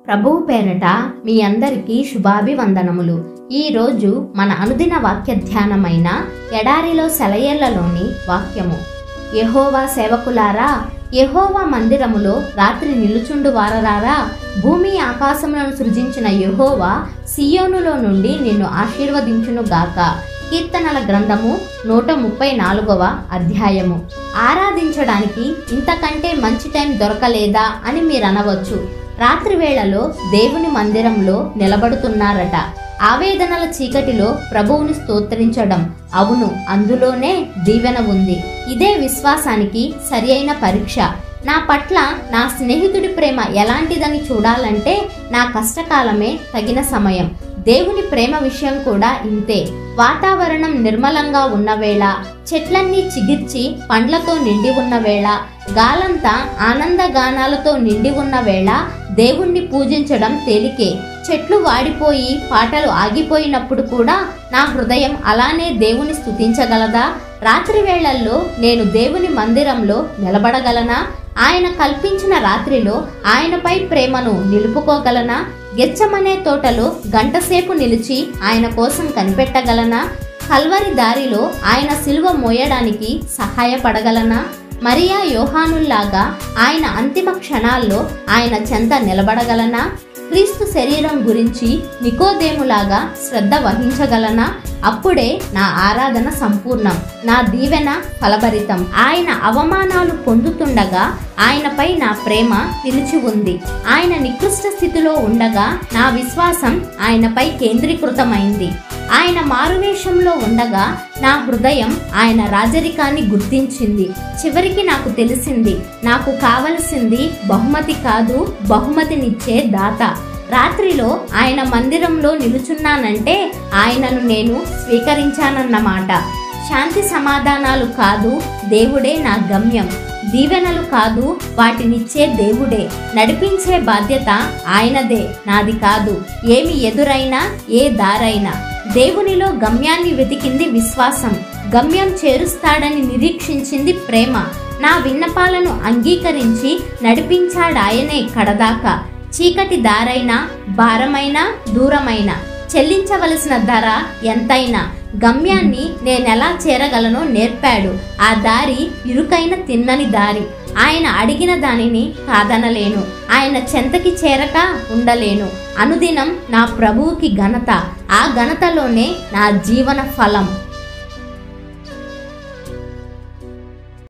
ప్రభువు పేరట మీ అందరికీ శుభాభివందనములు। ఈ రోజు మన అనుదిన వాక్య ధ్యానమైన ఎడారిలో సెలయేళ్లలోని వాక్యము। యెహోవా సేవకులారా, యెహోవా మందిరములో రాత్రి నిలుచుండు వారలారా, భూమి ఆకాశములను సృజించిన యెహోవా సియోనులో నుండి నిన్ను ఆశీర్వదించును గాక। కీర్తనల గ్రంథము 134వ అధ్యాయము। ఆరాధించడానికి ఇంతకంటే మంచి టైం దొరకలేదా అని మీరు అనవచ్చు। రాత్రి వేళలో దేవుని మందిరంలో నిలబడుతున్నారట। ఆవేదనల చీకటిలో ప్రభువుని స్తోత్రించడం, అవును, అందులోనే దీవెన ఉంది। ఇదే విశ్వాసానికి సరి అయిన పరీక్ష। నా పట్ల నా స్నేహితుడి ప్రేమ ఎలాంటిదని చూడాలంటే నా కష్టకాలమే తగిన సమయం। దేవుని ప్రేమ విషయం కూడా ఇంతే। వాతావరణం నిర్మలంగా ఉన్న వేళ, చెట్లన్నీ చిగిర్చి పండ్లతో నిండి ఉన్న వేళ, గాలంతా ఆనందగానాలతో నిండి ఉన్న వేళ దేవుణ్ణి పూజించడం తేలికే। చెట్లు వాడిపోయి పాటలు ఆగిపోయినప్పుడు కూడా నా హృదయం అలానే దేవుని స్తుతించగలదా? రాత్రి వేళల్లో నేను దేవుని మందిరంలో నిలబడగలనా? ఆయన కల్పించిన రాత్రిలో ఆయనపై ప్రేమను నిలుపుకోగలనా? గెచ్చమనే తోటలో గంటసేపు నిలిచి ఆయన కోసం కనిపెట్టగలనా? కల్వరి దారిలో ఆయన సిలువ మోయడానికి సహాయపడగలనా? మరియా యోహానుల్లాగా ఆయన అంతిమ క్షణాల్లో ఆయన చెంత నిలబడగలనా? క్రీస్తు శరీరం గురించి నికోదేములాగా శ్రద్ధ వహించగలనా? అప్పుడే నా ఆరాధన సంపూర్ణం, నా దీవెన ఫలభరితం। ఆయన అవమానాలు పొందుతుండగా ఆయనపై నా ప్రేమ నిలిచి ఉంది। ఆయన నికృష్ట స్థితిలో ఉండగా నా విశ్వాసం ఆయనపై కేంద్రీకృతమైంది। ఆయన మారువేషంలో ఉండగా నా హృదయం ఆయన రాజరికాన్ని గుర్తించింది। చివరికి నాకు తెలిసింది, నాకు కావలసింది బహుమతి కాదు, బహుమతినిచ్చే దాత। రాత్రిలో ఆయన మందిరంలో నిలుచున్నానంటే ఆయనను నేను స్వీకరించానన్నమాట। శాంతి సమాధానాలు కాదు, దేవుడే నా గమ్యం। దీవెనలు కాదు, వాటినిచ్చే దేవుడే। నడిపించే బాధ్యత ఆయనదే, నాది కాదు। ఏమి ఎదురైనా, ఏ దారైనా దేవునిలో గమ్యాన్ని వెతికింది విశ్వాసం। గమ్యం చేరుస్తాడని నిరీక్షించింది ప్రేమ। నా విన్నపాలను అంగీకరించి నడిపించాడాయనే కడదాకా। చీకటి దారైనా, భారమైనా, దూరమైనా, చెల్లించవలసిన ధర ఎంతైనా గమ్యాన్ని నేనెలా చేరగలనో నేర్పాడు। ఆ దారి ఇరుకైన తిన్నని దారి। ఆయన అడిగిన దానిని కాదనలేను, ఆయన చెంతకి చేరక ఉండలేను। అనుదినం నా ప్రభువుకి ఘనత, ఆ ఘనతలోనే నా జీవన ఫలం।